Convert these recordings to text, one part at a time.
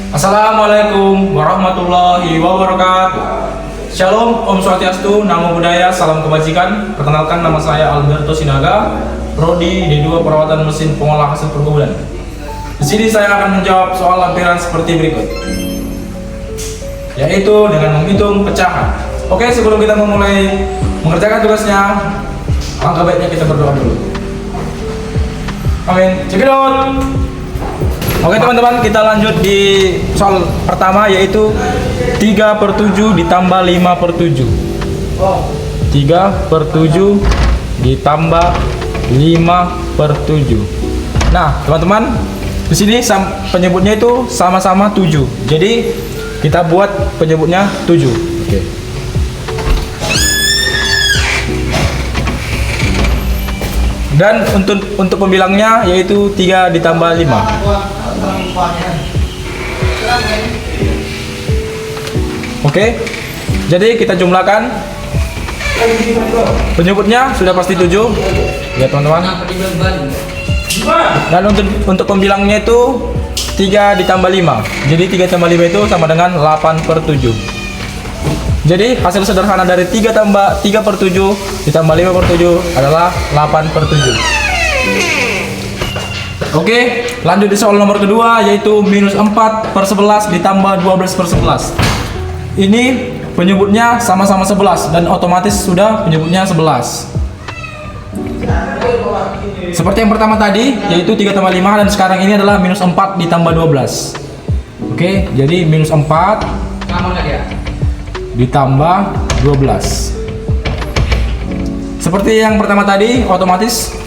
Assalamualaikum warahmatullahi wabarakatuh. Shalom, Om Swastiastu, Namo Buddhaya, salam kebajikan. Perkenalkan, nama saya Alberto Sinaga, Prodi D2 Perawatan Mesin Pengolah Hasil Perkebunan. Di sini saya akan menjawab soal lampiran seperti berikut, yaitu dengan menghitung pecahan. Oke, sebelum kita memulai mengerjakan tugasnya, alangkah baiknya kita berdoa dulu. Amin. Cekidot. Oke teman-teman, kita lanjut di soal pertama, yaitu 3/7 ditambah 5/7. 3/7 ditambah 5/7. Nah teman-teman, di sini penyebutnya itu sama-sama 7. Jadi kita buat penyebutnya 7. Oke. Dan untuk pembilangnya yaitu 3 ditambah 5. Oke, jadi kita jumlahkan. Penyebutnya sudah pasti 7 ya teman-teman. Dan untuk pembilangnya itu 3 ditambah 5. Jadi 3 tambah 5 itu sama dengan 8/7. Jadi hasil sederhana dari 3/7 ditambah 5/7 adalah 8/7. Oke, lanjut di soal nomor kedua, yaitu minus 4/11 ditambah 12/11. Ini penyebutnya sama-sama 11 dan otomatis sudah penyebutnya 11. Seperti yang pertama tadi, yaitu 3 tambah 5, dan sekarang ini adalah minus 4 ditambah 12. Oke, jadi minus 4 ditambah 12. Seperti yang pertama tadi, otomatis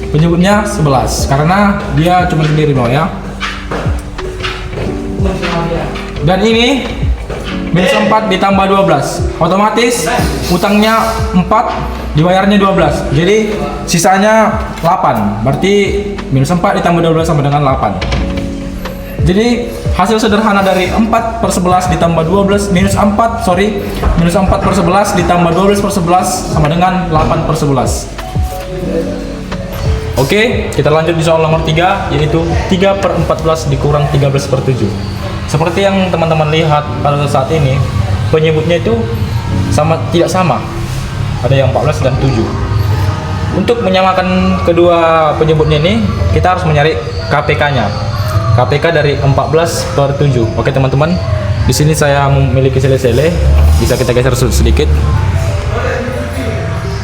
penyebutnya 11 karena dia cuma sendiri mau ya. Dan ini minus 4 ditambah 12, otomatis utangnya 4, dibayarnya 12, jadi sisanya 8. Berarti minus 4 ditambah 12 sama dengan 8. Jadi hasil sederhana dari 4/11 ditambah 12 minus 4/11 ditambah 12/11 sama dengan 8/11. Oke, kita lanjut di soal nomor 3, yaitu 3/14 dikurang 13/7. Seperti yang teman-teman lihat pada saat ini, penyebutnya itu tidak sama. Ada yang 14 dan 7. Untuk menyamakan kedua penyebutnya ini, kita harus mencari KPK-nya. KPK dari 14/7. Oke teman-teman, di sini saya memiliki sele-sele, bisa kita geser sedikit.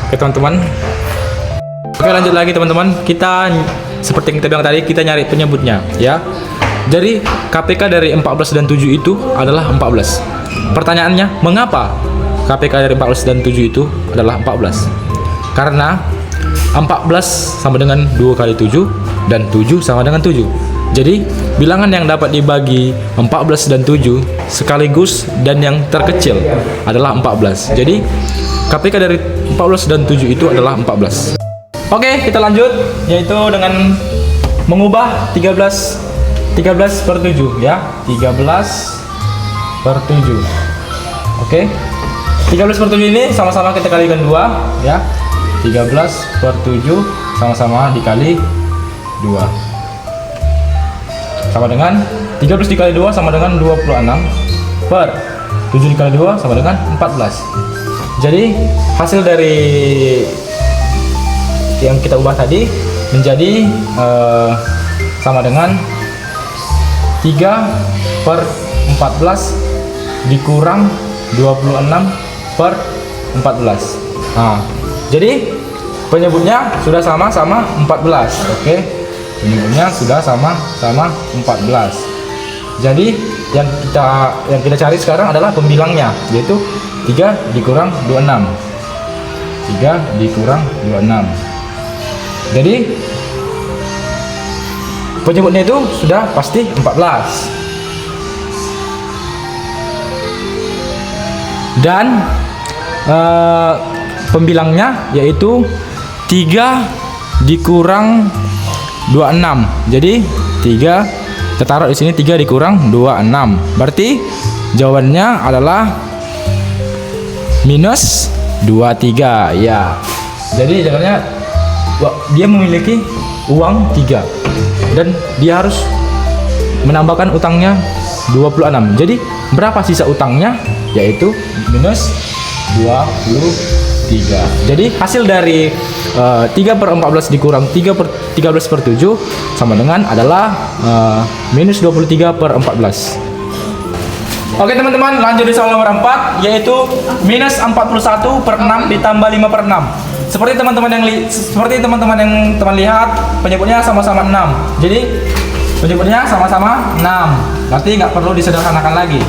Oke teman-teman. Oke, lanjut lagi teman-teman. Kita seperti yang kita bilang tadi, kita nyari penyebutnya ya. Jadi KPK dari 14 dan 7 itu adalah 14. Pertanyaannya, mengapa KPK dari 14 dan 7 itu adalah 14? Karena 14 sama dengan 2 kali 7 dan 7 sama dengan 7. Jadi bilangan yang dapat dibagi 14 dan 7 sekaligus dan yang terkecil adalah 14. Jadi KPK dari 14 dan 7 itu adalah 14. Oke, kita lanjut, yaitu dengan mengubah 13/7 ya. 13/7. Oke. 13/7 ini sama-sama kita kalikan 2 ya. 13/7 sama-sama dikali 2. Sama dengan 13 dikali 2 sama dengan 26 per 7 dikali 2 sama dengan 14. Jadi hasil dari yang kita ubah tadi menjadi sama dengan 3/14 dikurang 26/14. Nah, jadi penyebutnya sudah sama-sama 14. Oke. Penyebutnya sudah sama-sama 14. Jadi yang kita cari sekarang adalah pembilangnya, yaitu 3 dikurang 26. 3 dikurang 26. Jadi penyebutnya itu sudah pasti 14. Dan pembilangnya yaitu 3 dikurang 26. Jadi 3 kita taruh di sini, 3 dikurang 26. Berarti jawabannya adalah minus 23 ya. Jadi jawabannya dia memiliki uang 3 dan dia harus menambahkan utangnya 26. Jadi berapa sisa utangnya? Yaitu minus 23. Jadi hasil dari 3/14 dikurang 3/13/7 sama dengan adalah minus 23/14. Oke teman-teman, lanjut di soal nomor 4, yaitu minus 41/6 ditambah 5/6. Seperti teman-teman yang teman lihat, penyebutnya sama-sama 6. Jadi penyebutnya sama-sama 6. Berarti nggak perlu disederhanakan lagi.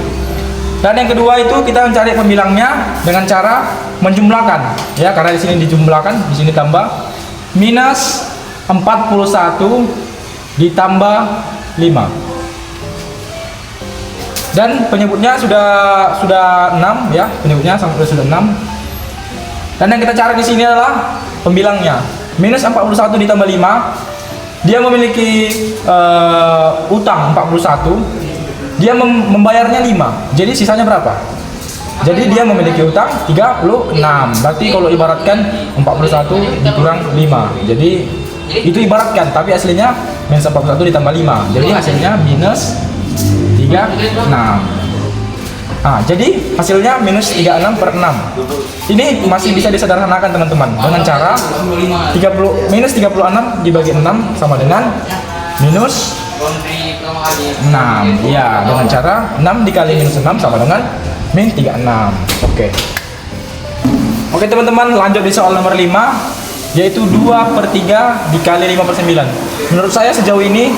Dan yang kedua itu kita mencari pembilangnya dengan cara menjumlahkan, ya, karena di sini dijumlahkan, di sini tambah minus 41 ditambah 5. Dan penyebutnya sudah 6, ya, penyebutnya sudah 6. Dan yang kita cari di sini adalah pembilangnya. Minus 41 ditambah 5. Dia memiliki utang 41. Dia membayarnya 5. Jadi sisanya berapa? Jadi dia memiliki utang 36. Berarti kalau ibaratkan 41 dikurang 5. Jadi itu ibaratkan, tapi aslinya minus 41 ditambah 5. Jadi hasilnya minus 36. Nah, jadi hasilnya minus 36/6. Ini masih bisa disederhanakan teman-teman dengan cara minus 36 dibagi 6 sama dengan minus 6. Ya, dengan cara 6 dikali minus 6 sama dengan min 36. Oke teman-teman, lanjut di soal nomor 5, yaitu 2/3 dikali 5/9. Menurut saya sejauh ini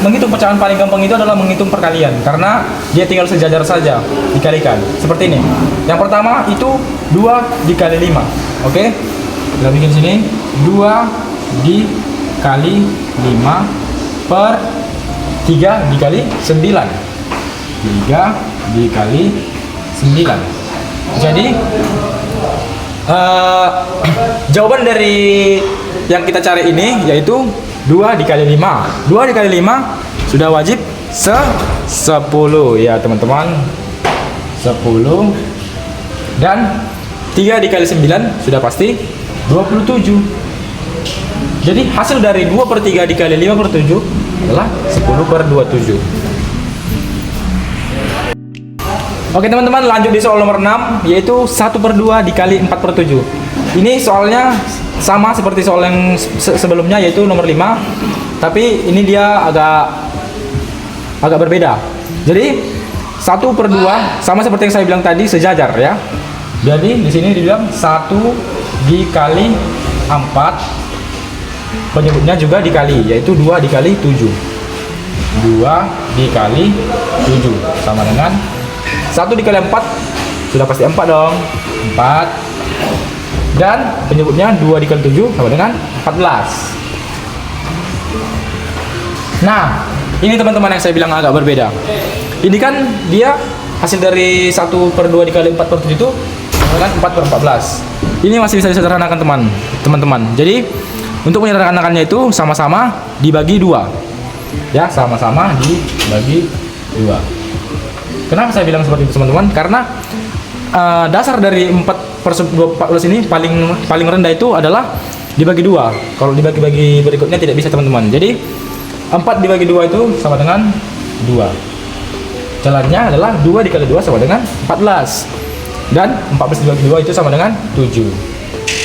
menghitung pecahan paling gampang itu adalah menghitung perkalian, karena dia tinggal sejajar saja dikalikan seperti ini. Yang pertama itu 2 dikali 5. Oke, kita bikin sini 2 dikali 5 per 3 dikali 9. 3 dikali 9. Jadi jawaban dari yang kita cari ini yaitu 2 dikali 5. 2 dikali 5 sudah wajib 10 ya teman-teman. 10. Dan 3 dikali 9 sudah pasti 27. Jadi hasil dari 2/3 dikali 5/7 adalah 10/27. Oke teman-teman, lanjut di soal nomor 6, yaitu 1/2 dikali 4/7. Ini soalnya sama seperti soal yang sebelumnya, yaitu nomor 5, tapi ini dia agak berbeda. Jadi 1/2 sama seperti yang saya bilang tadi, sejajar ya. Jadi di sini dibilang 1 dikali 4, penyebutnya juga dikali, yaitu 2 dikali 7. 2 dikali 7 sama dengan 1 dikali 4 sudah pasti 4 dong. 4. Dan penyebutnya 2 dikali 7 sama dengan 14. Nah, ini teman-teman yang saya bilang agak berbeda. Ini kan dia hasil dari 1/2 dikali 4/7 itu sama dengan 4/14. Ini masih bisa disederhanakan teman-teman. Jadi untuk menyederhanakannya itu sama-sama dibagi 2. Ya, sama-sama dibagi 2. Kenapa saya bilang seperti itu teman-teman? Karena dasar dari 4/14 ini paling rendah itu adalah dibagi 2. Kalau dibagi-bagi berikutnya tidak bisa teman-teman. Jadi 4 dibagi 2 itu sama dengan 2. Jalannya adalah 2 dikali 2 sama dengan 14. Dan 14 dibagi 2 itu sama dengan 7.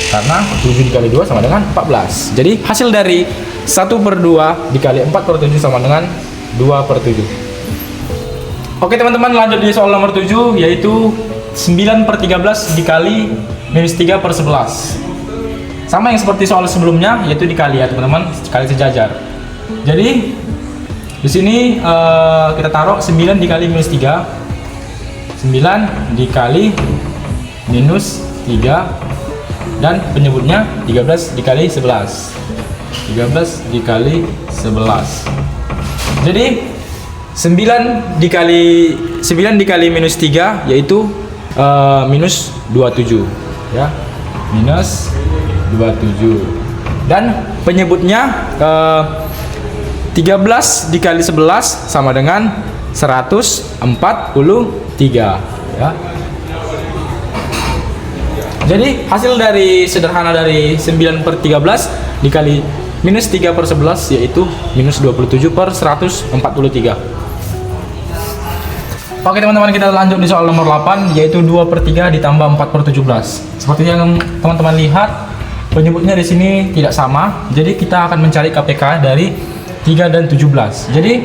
Karena 7 dikali 2 sama dengan 14. Jadi hasil dari 1/2 dikali 4/7 sama dengan 2/7. Oke teman-teman, lanjut di soal nomor 7, yaitu 9/13 dikali minus 3/11. Sama yang seperti soal sebelumnya, yaitu dikali ya teman-teman, dikali sejajar. Jadi di sini kita taruh 9 dikali minus 3. 9 dikali minus 3. Dan penyebutnya 13 dikali 11. 13 dikali 11. Jadi 9 dikali minus 3 yaitu minus 27 ya. Minus 27. Dan penyebutnya 13 dikali 11 sama dengan 143 ya. Jadi hasil dari sederhana dari 9/13 dikali minus 3/11 yaitu minus 27/143. Oke teman-teman, kita lanjut di soal nomor 8, yaitu 2/3 ditambah 4/17. Seperti yang teman-teman lihat, penyebutnya di sini tidak sama. Jadi kita akan mencari KPK dari 3 dan 17. Jadi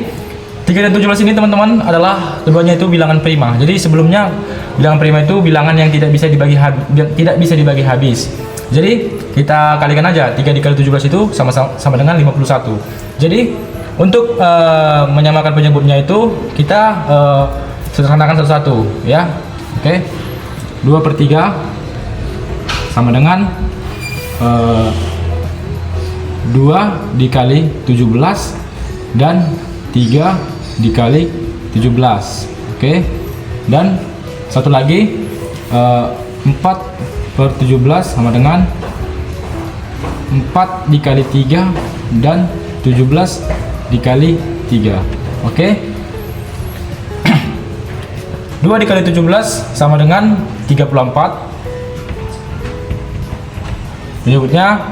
3 dan 17 ini teman-teman adalah keduanya itu bilangan prima. Jadi sebelumnya bilangan prima itu bilangan yang tidak bisa dibagi habis. Jadi kita kalikan aja, 3 dikali 17 itu sama dengan 51. Jadi untuk menyamakan penyebutnya itu kita sederhanakan satu-satu ya. Oke. 2/3 sama dengan 2 dikali 17 dan 3 dikali 17. Oke. Dan satu lagi 4/17 sama dengan 4 dikali 3 dan 17 dikali 3. Oke. 2 dikali 17 sama dengan 34. Penyebutnya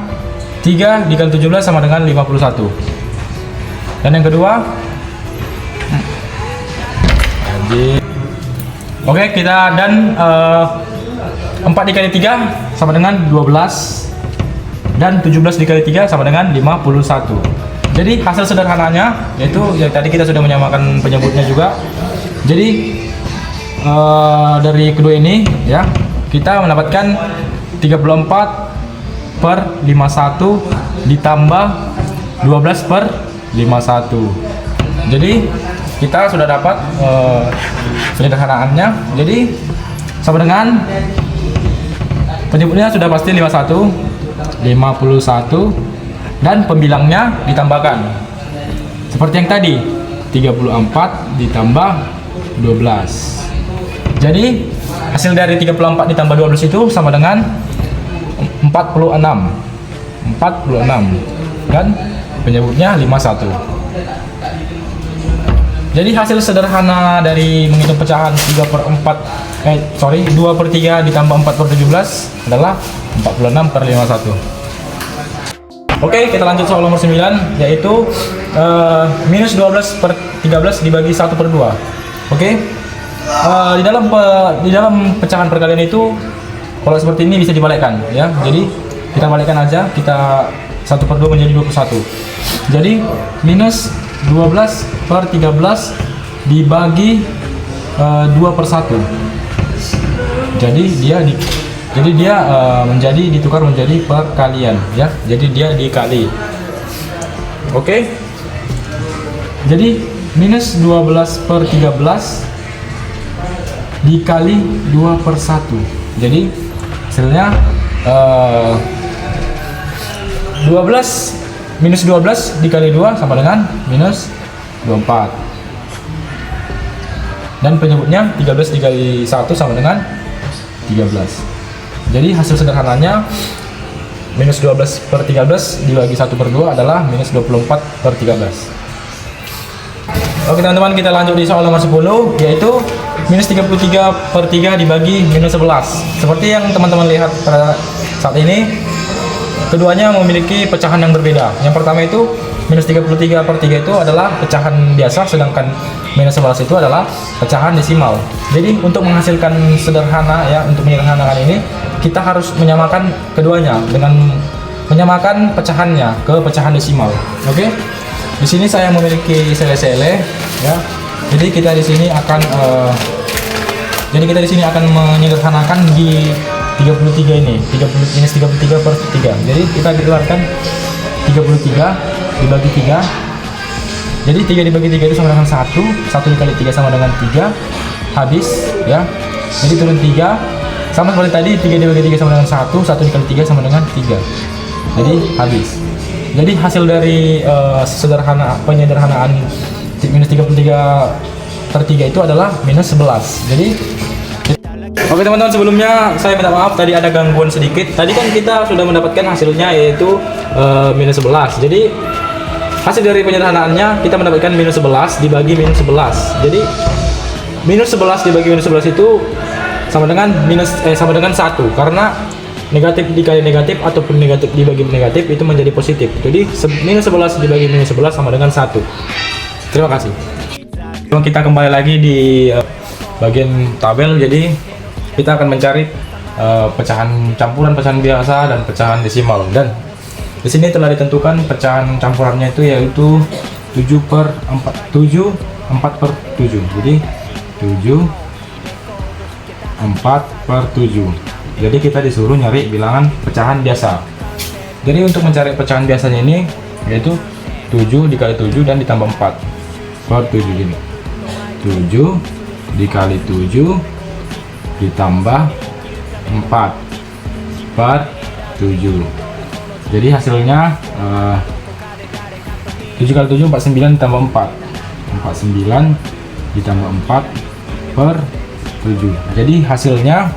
3 dikali 17 sama dengan 51. Dan yang kedua, oke, kita dan 4 dikali 3 sama dengan 12 dan 17 dikali 3 sama dengan 51. Jadi hasil sederhananya yaitu yang tadi kita sudah menyamakan penyebutnya juga. Jadi dari kedua ini ya, kita mendapatkan 34/51 ditambah 12/51. Jadi kita sudah dapat penyederhanaannya. Jadi sama dengan penyebutnya sudah pasti 51 dan pembilangnya ditambahkan seperti yang tadi, 34 ditambah 12. Jadi hasil dari 34 ditambah 12 itu sama dengan 46 dan penyebutnya 51. Jadi hasil sederhana dari menghitung pecahan 2/3 ditambah 4/17 adalah 46/51. Oke, kita lanjut soal nomor 9, yaitu minus 12/13 dibagi 1/2. Oke. Di dalam pecahan perkalian itu kalau seperti ini bisa dibalikkan ya. Jadi kita balikkan aja, kita 1/2 menjadi 2/1. Jadi minus 12/13 dibagi 2/1. Jadi dia ditukar menjadi perkalian ya. Jadi dia dikali. Oke. Jadi minus 12/13 dikali 2/1. Jadi hasilnya 12 dikali 2 sama dengan minus 24. Dan penyebutnya 13 dikali 1 sama dengan 13. Jadi hasil sederhananya minus 12/13 dibagi 1/2 adalah minus 24/13. Oke teman-teman, kita lanjut di soal nomor 10, yaitu minus 33/3 dibagi minus 11. Seperti yang teman-teman lihat pada saat ini, keduanya memiliki pecahan yang berbeda. Yang pertama itu minus 33/3 itu adalah pecahan biasa, sedangkan minus 11 itu adalah pecahan desimal. Jadi untuk menghasilkan sederhana ya, untuk menyederhanakan ini kita harus menyamakan keduanya dengan menyamakan pecahannya ke pecahan desimal. Oke. Di sini saya memiliki sele-sele ya. Jadi kita di sini akan menyederhanakan di 33 ini, minus 33/3. Jadi kita keluarkan 33 dibagi 3. Jadi 3 dibagi 3 itu sama dengan 1 dikali 3 sama dengan 3, habis ya. Jadi turun 3, sama seperti tadi, 3 dibagi 3 sama dengan 1 dikali 3 sama dengan 3. Jadi habis. Jadi hasil dari penyederhanaan minus 33/3 itu adalah minus 11. Jadi oke teman-teman, sebelumnya saya minta maaf tadi ada gangguan sedikit. Tadi kan kita sudah mendapatkan hasilnya yaitu minus 11. Jadi hasil dari penyederhanaannya kita mendapatkan minus 11 dibagi minus 11. Jadi minus 11 dibagi minus 11 itu sama dengan 1, karena negatif dikali negatif ataupun negatif dibagi negatif itu menjadi positif. Jadi minus 11 dibagi minus 11 sama dengan 1. Terima kasih. Kita kembali lagi di bagian tabel. Jadi kita akan mencari pecahan campuran, pecahan biasa, dan pecahan desimal. Dan di sini telah ditentukan pecahan campurannya itu yaitu 7 per 4 per 7. Jadi 7 4 per 7. Jadi kita disuruh nyari bilangan pecahan biasa. Jadi untuk mencari pecahan biasanya ini yaitu 7 dikali 7 dan ditambah 4 per 7. Gini, 7 dikali 7 ditambah 4 per 7. Jadi hasilnya 7 kali 7 49 ditambah 4 49 ditambah 4 per 7. Jadi hasilnya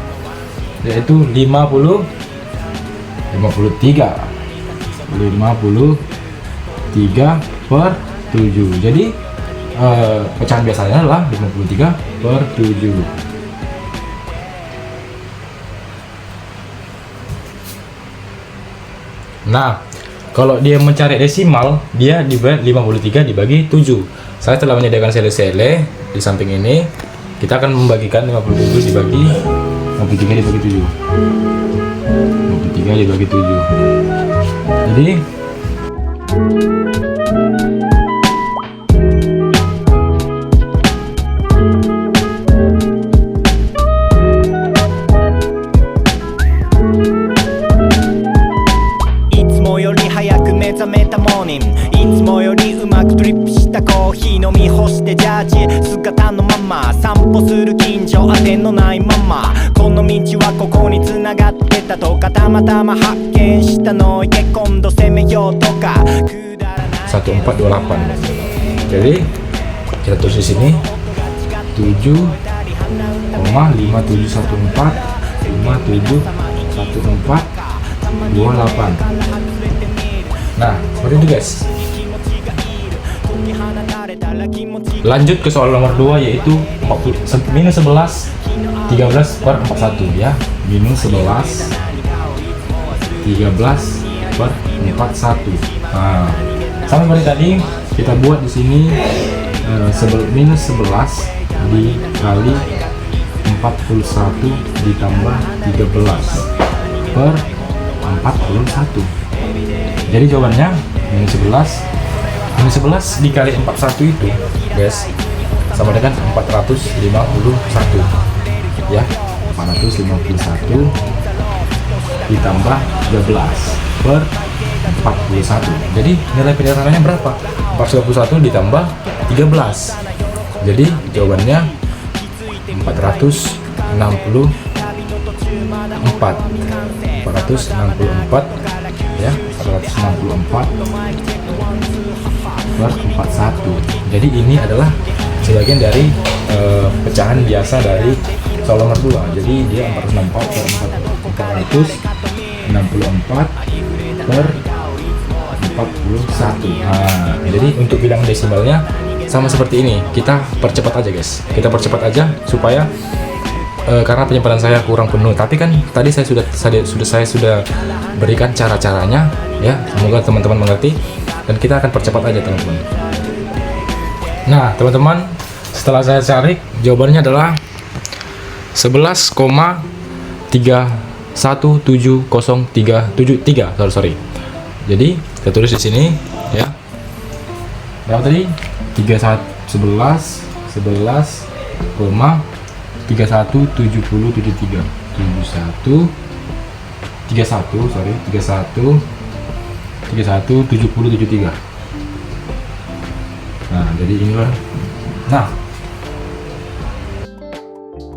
yaitu 53 per 7. Jadi pecahan biasanya adalah 53 per 7. Nah, kalau dia mencari desimal, dia dibagi 53 dibagi 7. Saya telah menyediakan sele-sele di samping ini. Kita akan membagikan 57 dibagi 53 dibagi 7. 53 dibagi 7. Jadiいつもよりうまくドリップしたコーヒー飲み干してジャージ姿のまま散歩する近所当てのないままこの道はここに繋がってたとかたまたま発見したのいけ今度攻めようとか1428. Jadi kita tulis di sini 7,5714 571428. Nah, seperti itu guys. Lanjut ke soal nomor 2 yaitu minus 11 13 per 41 ya. Minus 11 13 per 41. Nah, sama seperti tadi kita buat di sini minus 11 dikali 41 ditambah 13 per 41. Jadi jawabannya minus 11 dikali 41 itu guys sama dengan 451 ya. 451 ditambah 13 per 41. Jadi nilai penyerahannya berapa? 451 ditambah 13. Jadi jawabannya 464 ya, 464 per 41. Jadi ini adalah sebagian dari pecahan biasa dari soal nomor 2. Jadi dia 464 per 464 per 41. Nah, jadi untuk bilangan desimalnya sama seperti ini. Kita percepat aja guys. Kita percepat aja supaya karena penyimpanan saya kurang penuh. Tapi kan tadi saya sudah berikan cara-caranya ya. Semoga teman-teman mengerti dan kita akan percepat aja teman-teman. Nah, teman-teman, setelah saya cari jawabannya adalah 11,317073. Sorry. Jadi kita tulis di sini ya. Berapa tadi? 11,317073 31,7073. Nah, jadi inilah. Nah,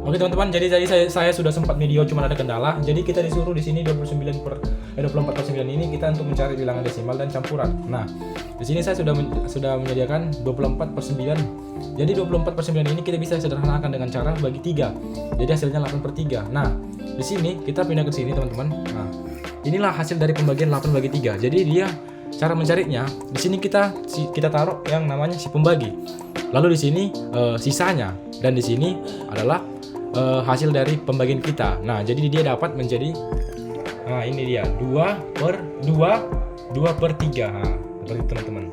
oke teman-teman, jadi saya sudah sempat video cuma ada kendala. Jadi kita disuruh di sini 24 per 9 ini kita untuk mencari bilangan desimal dan campuran. Nah, di sini saya sudah menyediakan 24 per 9. Jadi 24 per 9 ini kita bisa sederhanakan dengan cara bagi 3. Jadi hasilnya 8 per 3. Nah, di sini kita pindah ke sini teman-teman. Nah, inilah hasil dari pembagian 8 bagi 3. Jadi dia cara mencarinya di sini kita taruh yang namanya si pembagi. Lalu di sini sisanya dan di sini adalah hasil dari pembagian kita. Nah, jadi dia dapat menjadi ini dia 2 per 3. Nah, seperti itu teman-teman.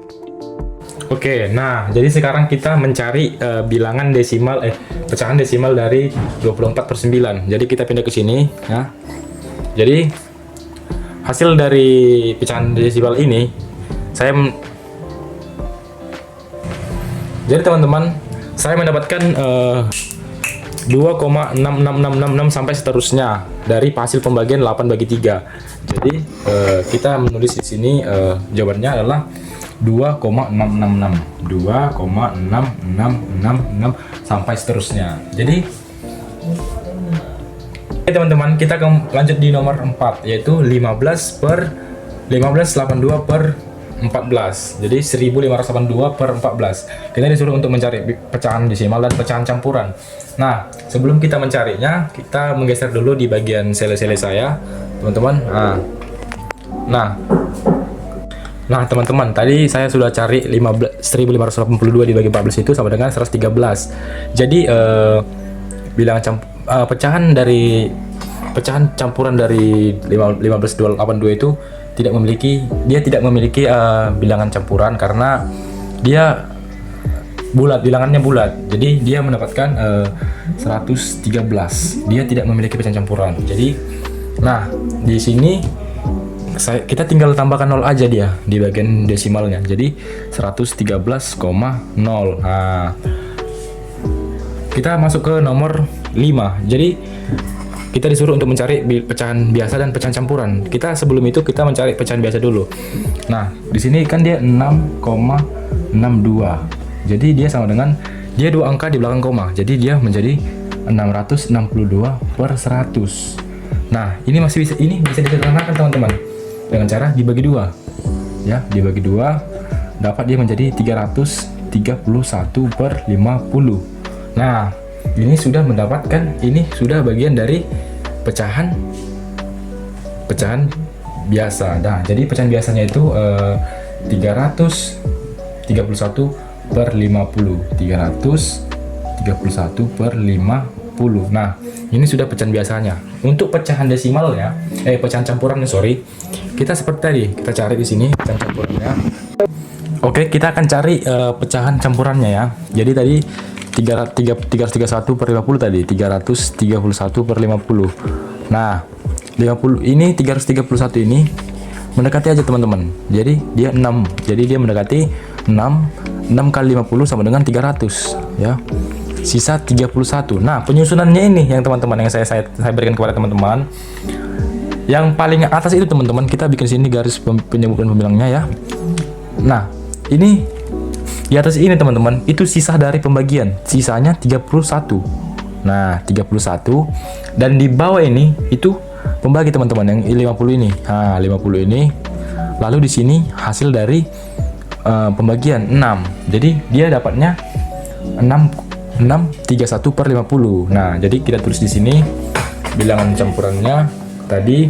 Oke, nah jadi sekarang kita mencari bilangan desimal pecahan desimal dari 24/9. Jadi kita pindah ke sini ya. Jadi hasil dari pecahan desimal ini jadi teman-teman, saya mendapatkan 2,66666 sampai seterusnya dari hasil pembagian 8/3. Jadi kita menulis di sini jawabannya adalah 2,666 sampai seterusnya. Jadi teman-teman, kita lanjut di nomor 4, yaitu 15/1582/14. Jadi 1582/14. Kita disuruh untuk mencari pecahan desimal dan pecahan campuran. Nah, sebelum kita mencarinya, kita menggeser dulu di bagian sele-sele saya, teman-teman. Nah, teman-teman, tadi saya sudah cari 1582 dibagi 14 itu sama dengan 113. Jadi bilangan pecahan campuran dari 1582 itu tidak memiliki bilangan campuran karena dia bilangannya bulat. Jadi dia mendapatkan 113. Dia tidak memiliki pecahan campuran. Jadi nah, di sini kita tinggal tambahkan 0 aja dia di bagian desimalnya. Jadi 113,0. Nah, kita masuk ke nomor 5. Jadi kita disuruh untuk mencari pecahan biasa dan pecahan campuran. Sebelum itu kita mencari pecahan biasa dulu. Nah, di sini kan dia 6,62. Jadi dia sama dengan dua angka di belakang koma. Jadi dia menjadi 662/100. Nah, ini bisa disederhanakan teman-teman dengan cara dibagi 2. Ya, dibagi 2 dapat dia menjadi 331/50. Nah, ini sudah bagian dari pecahan biasa. Nah, jadi pecahan biasanya itu 331/50. 331/50. Nah, ini sudah pecahan biasanya. Untuk pecahan desimalnya, pecahan campurannya, kita seperti tadi, kita cari di sini pecahan campurannya. Oke, kita akan cari pecahan campurannya ya. Jadi tadi 331/50 tadi, 331/50. Nah, 331 ini mendekati aja teman-teman. Jadi dia 6. Jadi dia mendekati 6 kali 50 sama dengan 300 ya. Sisa 31. Nah, penyusunannya ini yang teman-teman yang saya berikan kepada teman-teman. Yang paling atas itu teman-teman, kita bikin sini garis penyebutan pembilangnya ya. Nah, ini di atas ini teman-teman, itu sisa dari pembagian. Sisanya 31. Nah, 31. Dan di bawah ini itu pembagi teman-teman yang 50 ini. Nah, 50 ini. Lalu di sini hasil dari pembagian 6. Jadi dia dapatnya 631/50. Nah, jadi kita tulis di sini bilangan campurannya tadi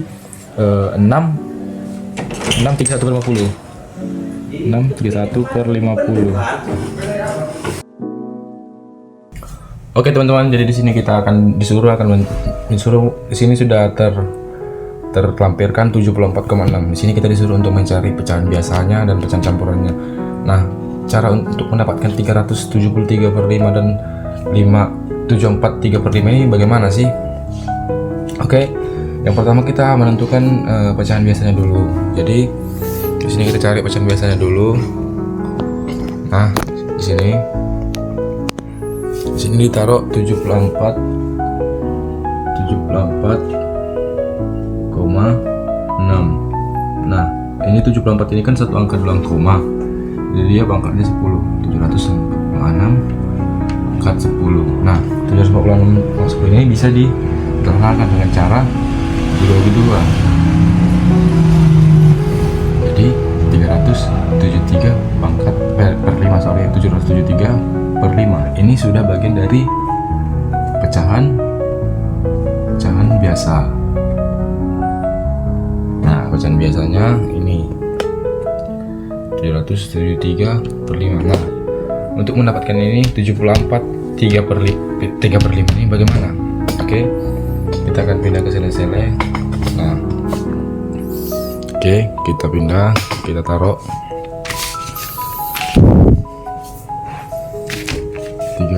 631/50. 631/50. Oke teman-teman, jadi di sini kita akan disuruh di sini sudah terlampirkan 74,6. Di sini kita disuruh untuk mencari pecahan biasanya dan pecahan campurannya. Nah, cara untuk mendapatkan 373/5 dan 743/5 ini bagaimana sih? Oke, yang pertama kita menentukan pecahan biasanya dulu. Jadi di sini kita cari pecahan biasanya dulu. Nah, di sini ditaruh 74,6. Nah, ini 74 ini kan satu angka dalam koma. Jadi dia pangkatnya 10. 746 pangkat 10. Nah, 746 pangkat 10 ini bisa diterangkan dengan cara dibagi 2. Jadi 373 pangkat per 5, 773/5. Ini sudah bagian dari pecahan biasa. Nah, pecahan biasanya ini 773/5. Nah, untuk mendapatkan ini 3/5 ini bagaimana? Oke, kita akan pindah ke sele-sele. Nah, oke, kita pindah, kita taruh.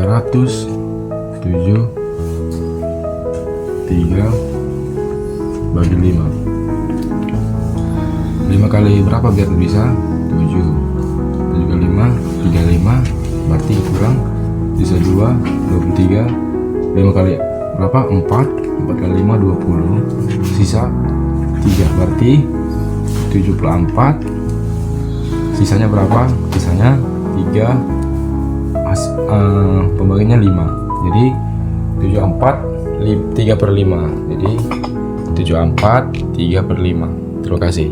307 3 bagi 5. 5 kali berapa biar bisa? 7 kali 5 35, berarti kurang bisa 2 23. 5 kali berapa? 4 kali 5 20, sisa 3, berarti 74. Sisanya berapa? Sisanya 3, pembagiannya 5, jadi 74 3/5, jadi 74 3/5. Terima kasih.